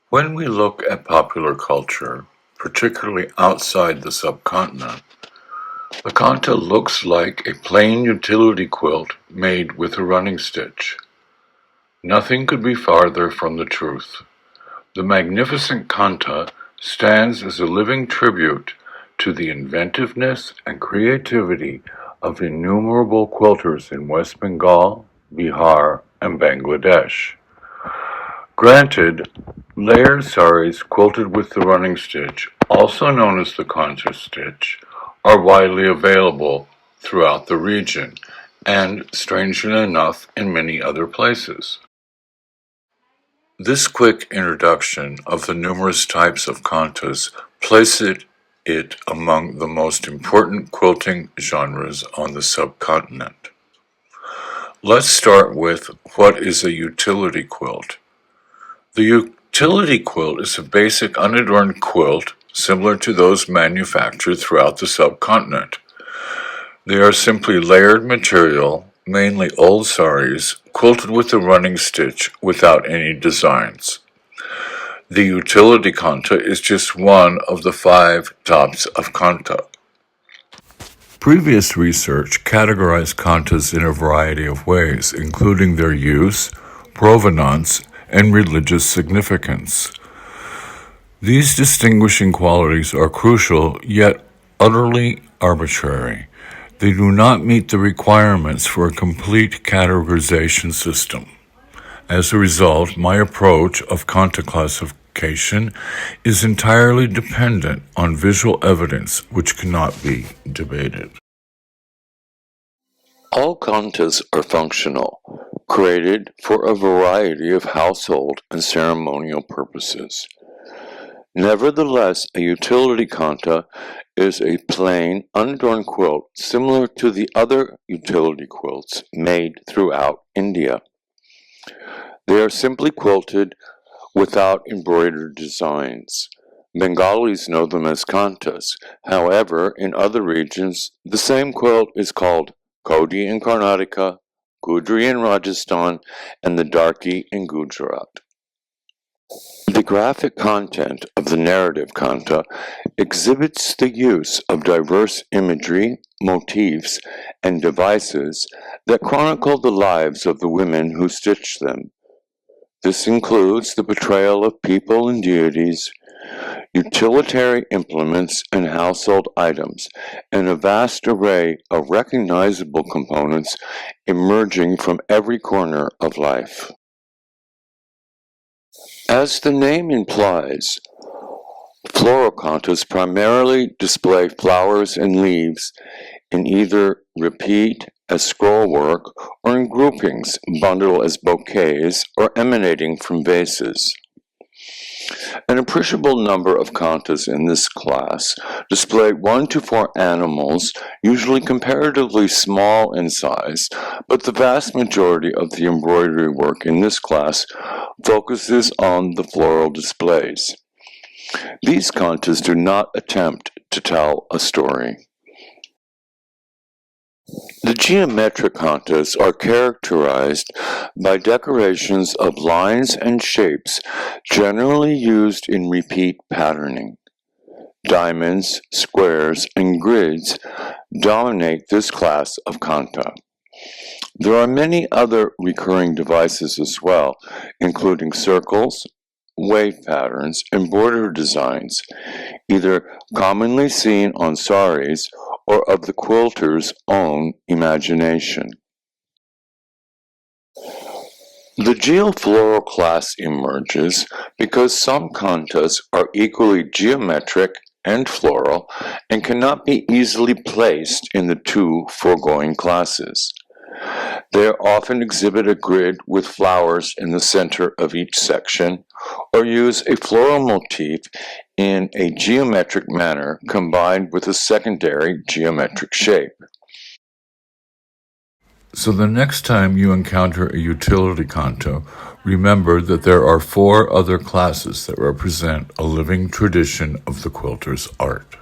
When we look at popular culture, particularly outside the subcontinent, the Kantha looks like a plain utility quilt made with a running stitch. Nothing could be farther from the truth. The magnificent Kantha stands as a living tribute to the inventiveness and creativity of innumerable quilters in West Bengal, Bihar, and Bangladesh. Granted, layered saris quilted with the running stitch, also known as the Kantha stitch, are widely available throughout the region, and, strangely enough, in many other places. This quick introduction of the numerous types of kantas places it among the most important quilting genres on the subcontinent. Let's start with what is a utility quilt. The utility quilt is a basic unadorned quilt similar to those manufactured throughout the subcontinent. They are simply layered material, mainly old saris, quilted with a running stitch without any designs. The utility kantha is just one of the 5 types of kantha. Previous research categorized kantas in a variety of ways, including their use, provenance, and religious significance. These distinguishing qualities are crucial, yet utterly arbitrary. They do not meet the requirements for a complete categorization system. As a result, my approach of kantha classification is entirely dependent on visual evidence, which cannot be debated. All kantas are functional, created for a variety of household and ceremonial purposes. Nevertheless, a utility kantha is a plain, unadorned quilt similar to the other utility quilts made throughout India. They are simply quilted without embroidered designs. Bengalis know them as kantas. However, in other regions, the same quilt is called Kodi in Karnataka, Gudri in Rajasthan, and the Darki in Gujarat. The graphic content of the narrative kantha exhibits the use of diverse imagery, motifs, and devices that chronicle the lives of the women who stitch them. This includes the portrayal of people and deities, utilitarian implements and household items, and a vast array of recognizable components emerging from every corner of life. As the name implies, floral kantas primarily display flowers and leaves in either repeat as scrollwork or in groupings, bundled as bouquets, or emanating from vases. An appreciable number of kantas in this class display 1 to 4 animals, usually comparatively small in size, but the vast majority of the embroidery work in this class focuses on the floral displays. These kantas do not attempt to tell a story. The geometric kantas are characterized by decorations of lines and shapes generally used in repeat patterning. Diamonds, squares, and grids dominate this class of kantha. There are many other recurring devices as well, including circles, wave patterns, and border designs, either commonly seen on saris or of the quilter's own imagination. The geofloral class emerges because some kantas are equally geometric and floral and cannot be easily placed in the 2 foregoing classes. They often exhibit a grid with flowers in the center of each section, or use a floral motif in a geometric manner combined with a secondary geometric shape. So the next time you encounter a utility kantha, remember that there are 4 other classes that represent a living tradition of the quilter's art.